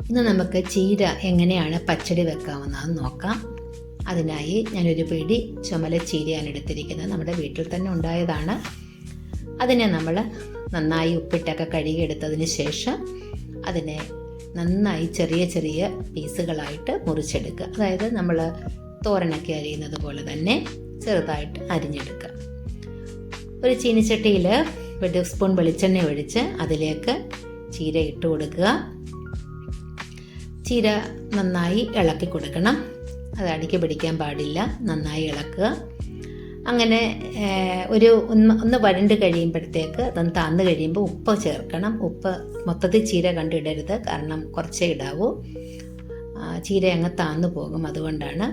ഇന്ന് നമുക്ക് ചീര എങ്ങനെയാണ് പച്ചടി വെക്കാവുന്നതെന്ന് നോക്കാം. അതിനായി ഞാനൊരു പിടി ചുമല ചീരയാണ് എടുത്തിരിക്കുന്നത്. നമ്മുടെ വീട്ടിൽ തന്നെ ഉണ്ടായതാണ്. അതിനെ നമ്മൾ നന്നായി ഉപ്പിട്ടൊക്കെ കഴുകിയെടുത്തതിന് ശേഷം അതിനെ നന്നായി ചെറിയ ചെറിയ പീസുകളായിട്ട് മുറിച്ചെടുക്കുക. അതായത് നമ്മൾ തോരനൊക്കെ അരിയുന്നത് പോലെ തന്നെ ചെറുതായിട്ട് അരിഞ്ഞെടുക്കുക. ഒരു ചീനിച്ചട്ടിയിൽ 1 സ്പൂൺ വെളിച്ചെണ്ണ ഒഴിച്ച് അതിലേക്ക് ചീര ഇട്ട് കൊടുക്കുക. ചീര നന്നായി ഇളക്കി കൊടുക്കണം. അത് അടിക്ക് പിടിക്കാൻ പാടില്ല. നന്നായി ഇളക്കുക. അങ്ങനെ ഒന്ന് വരണ്ട് കഴിയുമ്പോഴത്തേക്ക് അതൊന്ന് താന്ന് കഴിയുമ്പോൾ ഉപ്പ് ചേർക്കണം. ഉപ്പ് മൊത്തത്തിൽ ചീര കണ്ടിടരുത്, കാരണം കുറച്ചേ ഇടാവൂ. ചീര അങ്ങ് താന്നു പോകും. അതുകൊണ്ടാണ്.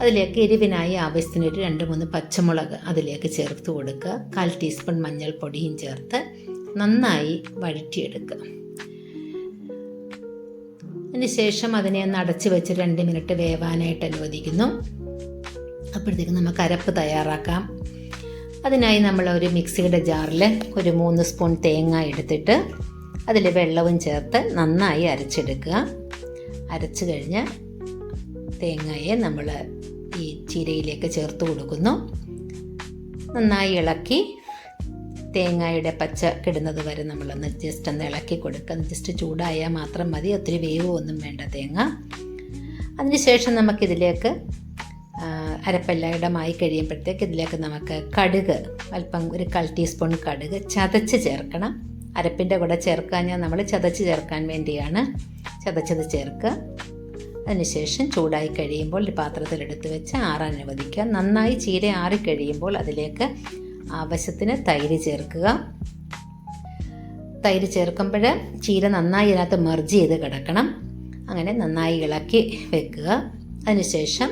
അതിലേക്ക് എരിവിനായി ആവശ്യത്തിന് ഒരു 2-3 പച്ചമുളക് അതിലേക്ക് ചേർത്ത് കൊടുക്കുക. 1/4 ടീസ്പൂൺ മഞ്ഞൾപ്പൊടിയും ചേർത്ത് നന്നായി വഴറ്റിയെടുക്കുക. അതിനുശേഷം അതിനെ ഒന്ന് അടച്ച് വെച്ച് 2 മിനിറ്റ് വേവാനായിട്ട് അനുവദിക്കുന്നു. അപ്പോഴത്തേക്ക് നമുക്ക് അരപ്പ് തയ്യാറാക്കാം. അതിനായി നമ്മൾ ഒരു മിക്സിയുടെ ജാറിൽ ഒരു 3 സ്പൂൺ തേങ്ങ എടുത്തിട്ട് അതിൽ വെള്ളവും ചേർത്ത് നന്നായി അരച്ചെടുക്കുക. അരച്ച് കഴിഞ്ഞ് തേങ്ങയെ നമ്മൾ ഈ ചീരയിലേക്ക് ചേർത്ത് കൊടുക്കുന്നു. നന്നായി ഇളക്കി തേങ്ങയുടെ പച്ച കിടുന്നത് വരെ നമ്മളൊന്ന് ജസ്റ്റ് ഒന്ന് ഇളക്കി കൊടുക്കുക. ജസ്റ്റ് ചൂടായാൽ മാത്രം മതി, ഒത്തിരി വേവ് ഒന്നും വേണ്ട തേങ്ങ. അതിനുശേഷം നമുക്കിതിലേക്ക് അരപ്പെല്ലായിടമായി കഴിയുമ്പോഴത്തേക്ക് ഇതിലേക്ക് നമുക്ക് കടുക് അല്പം ഒരു 1/4 ടീസ്പൂൺ കടുക് ചതച്ച് ചേർക്കണം. അരപ്പിൻ്റെ കൂടെ ചേർക്കാൻ നമ്മൾ ചതച്ച് ചേർക്കാൻ വേണ്ടിയാണ് ചതച്ചത് ചേർക്കുക. അതിനുശേഷം ചൂടായി കഴിയുമ്പോൾ ഒരു പാത്രത്തിലെടുത്ത് വെച്ച് ആറാൻ അനുവദിക്കുക. നന്നായി ചീര ആറിക്കഴിയുമ്പോൾ അതിലേക്ക് ആവശ്യത്തിന് തൈര് ചേർക്കുക. തൈര് ചേർക്കുമ്പോൾ ചീര നന്നായി ഇതിനകത്ത് മെർജ് ചെയ്ത് കിടക്കണം. അങ്ങനെ നന്നായി ഇളക്കി വെക്കുക. അതിനുശേഷം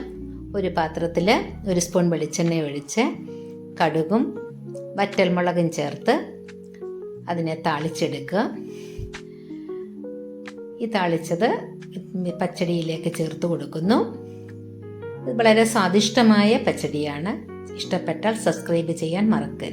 ഒരു പാത്രത്തിൽ 1 സ്പൂൺ വെളിച്ചെണ്ണ ഒഴിച്ച് കടുകും വറ്റൽമുളകും ചേർത്ത് അതിനെ താളിച്ചെടുക്കുക. ഈ താളിച്ചത് പച്ചടിയിലേക്ക് ചേർത്ത് കൊടുക്കുന്നു. ഇത് വളരെ സ്വാദിഷ്ടമായ പച്ചടിയാണ്. ഇഷ്ടപ്പെട്ടാൽ സബ്സ്ക്രൈബ് ചെയ്യാൻ മറക്കരുത്.